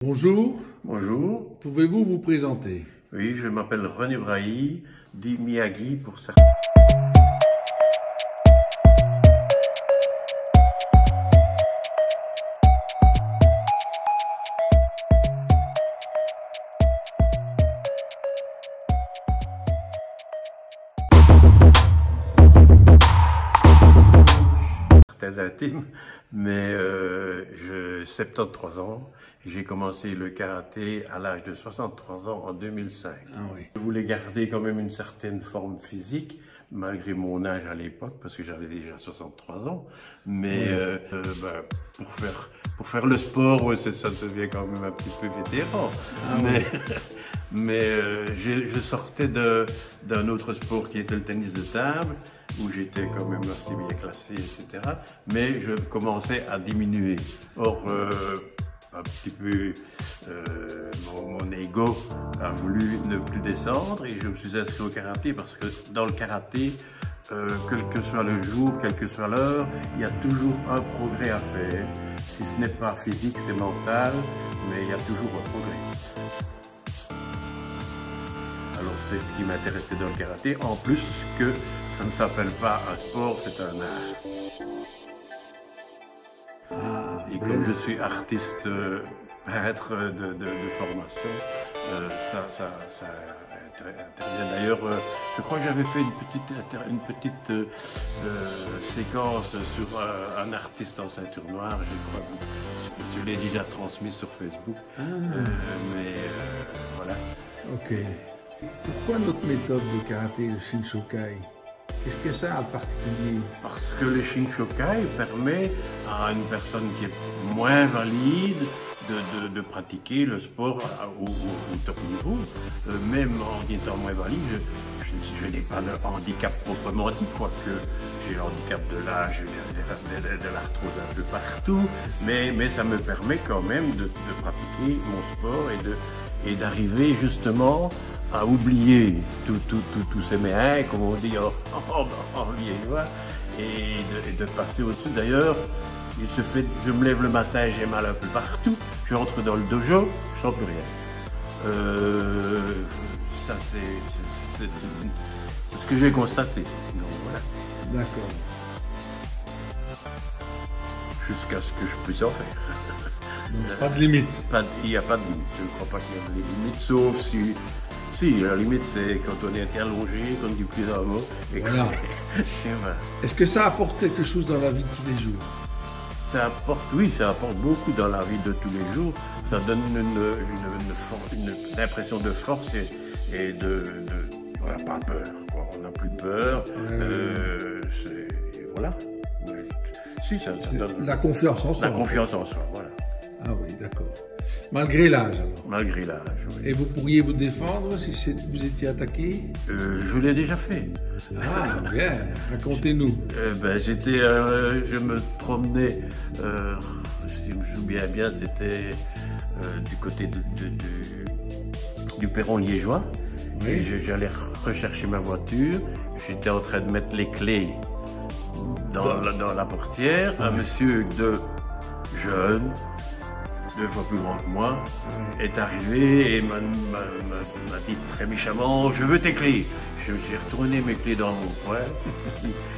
Bonjour, Bonjour, pouvez-vous vous présenter? oui, je m'appelle René Brahi, dit Miyagi pour certains. Très intime, mais j'ai 73 ans et j'ai commencé le karaté à l'âge de 63 ans en 2005. Ah oui. Je voulais garder quand même une certaine forme physique, malgré mon âge à l'époque, parce que j'avais déjà 63 ans, mais pour faire le sport, ouais, ça devient quand même un petit peu vétéran. Ah mais oui. je sortais d'un autre sport qui était le tennis de table, où j'étais quand même assez bien classé, etc. Mais je commençais à diminuer. Or, un petit peu, mon ego a voulu ne plus descendre et je me suis inscrit au karaté parce que dans le karaté, quel que soit le jour, quelle que soit l'heure, il y a toujours un progrès à faire. Si ce n'est pas physique, c'est mental, mais il y a toujours un progrès. Alors c'est ce qui m'intéressait dans le karaté, en plus que ça ne s'appelle pas un sport, c'est un art. Et comme je suis artiste, peintre de formation, ça intervient. D'ailleurs, je crois que j'avais fait une petite séquence sur un artiste en ceinture noire. Je l'ai déjà transmis sur Facebook. Voilà. Ok. Pourquoi notre méthode de karaté, le Shinshokai? Qu'est-ce que ça a de particulier? Parce que le Shinshokai permet à une personne qui est moins valide de pratiquer le sport au top niveau. Même en étant moins valide, je n'ai pas de handicap proprement dit, quoique j'ai le handicap de l'âge, de l'arthrose un peu partout, mais ça me permet quand même de pratiquer mon sport et d'arriver justement à oublier tous ces méins, comme on dit en liégeois, et de passer au-dessus. D'ailleurs, je me lève le matin, j'ai mal un peu partout, je rentre dans le dojo, je sens plus rien. Ça c'est ce que j'ai constaté. Donc voilà. D'accord. Jusqu'à ce que je puisse en faire. Donc, pas de limite. Il n'y a pas de limite, je ne crois pas qu'il y ait de limite, sauf si, la limite c'est quand on est allongé, qu'on ne dit plus un mot. Et Voilà. voilà. Est-ce que ça apporte quelque chose dans la vie de tous les jours? Ça apporte beaucoup dans la vie de tous les jours. Ça donne une impression de force et on n'a pas peur, quoi. On n'a plus peur. Et voilà. Si, ça donne la confiance en soi. La confiance en soi, voilà. Ah oui, d'accord. Malgré l'âge, alors. Malgré l'âge, oui. Et vous pourriez vous défendre si vous étiez attaqué? Je l'ai déjà fait. Ah, bien. Racontez-nous. Je me promenais, si je me souviens bien, c'était du côté du perron liégeois. Oui. J'allais rechercher ma voiture. J'étais en train de mettre les clés dans la portière. Un monsieur jeune, 2 fois plus grand que moi, est arrivé et m'a dit très méchamment: je veux tes clés. J'ai retourné mes clés dans mon coin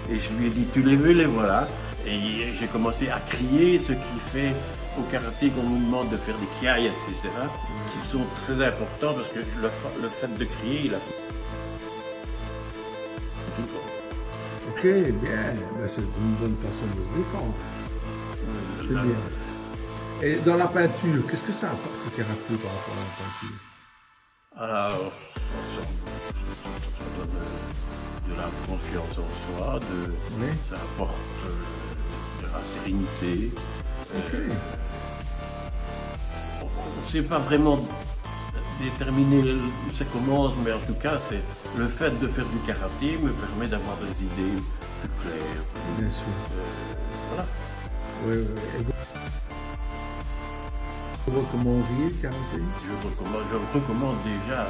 et je lui ai dit: tu les veux, les voilà. Et j'ai commencé à crier, ce qui fait au karaté qu'on nous demande de faire des kiai, etc., qui sont très importants parce que le fait de crier, il a tout le temps. Ok, bien. Ben, c'est une bonne façon de se défendre. C'est bien. Et dans la peinture, qu'est-ce que ça apporte le karaté par rapport à la peinture? Alors, ça donne de la confiance en soi, ça apporte de la sérénité. On ne sait pas vraiment déterminer où ça commence, mais en tout cas, c'est le fait de faire du karaté me permet d'avoir des idées plus claires. Bien sûr. Voilà. Oui, oui. Vous recommanderiez le karaté? Je recommande déjà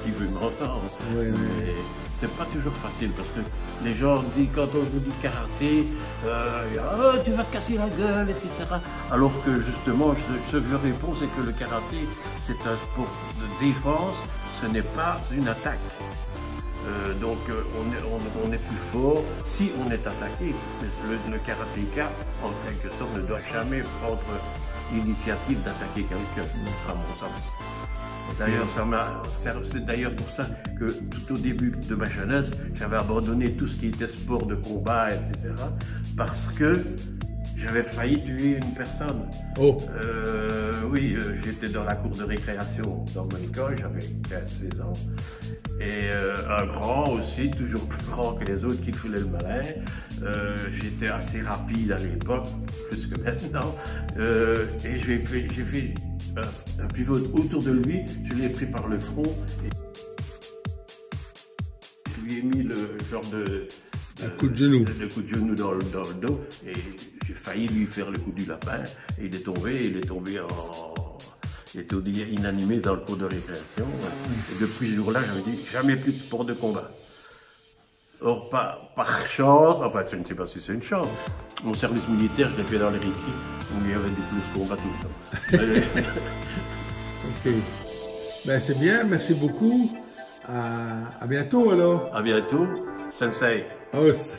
qui veut m'entendre. Oui, oui. Mais c'est pas toujours facile parce que les gens disent, quand on vous dit karaté, oh, tu vas te casser la gueule, etc. Alors que justement, ce que je réponds, c'est que le karaté, c'est un sport de défense, ce n'est pas une attaque. Donc on est plus fort si on est attaqué. Le karatéka, en quelque sorte, ne doit jamais prendre l'initiative d'attaquer quelqu'un, à mon sens. D'ailleurs, c'est d'ailleurs pour ça que tout au début de ma jeunesse, j'avais abandonné tout ce qui était sport de combat, etc. Parce que j'avais failli tuer une personne. Oh. Oui, j'étais dans la cour de récréation dans mon école, j'avais 15-16 ans. Et un grand aussi, toujours plus grand que les autres, qui foulait le malin. J'étais assez rapide à l'époque, plus que maintenant. Et j'ai fait un pivot autour de lui, je l'ai pris par le front. Et je lui ai mis le genre un coup de genou. Le coup de genou dans le dos. Et j'ai failli lui faire le coup du lapin. Et il est tombé il était inanimé dans le cours de récréation. Et depuis ce jour-là, j'avais dit jamais plus de sport de combat. Or, par chance, enfin, je ne sais pas si c'est une chance, mon service militaire, je l'ai fait dans les récré, où il y avait du plus combat tout le temps. Ok. Ben, c'est bien, merci beaucoup. À bientôt alors. À bientôt, Sensei. Os.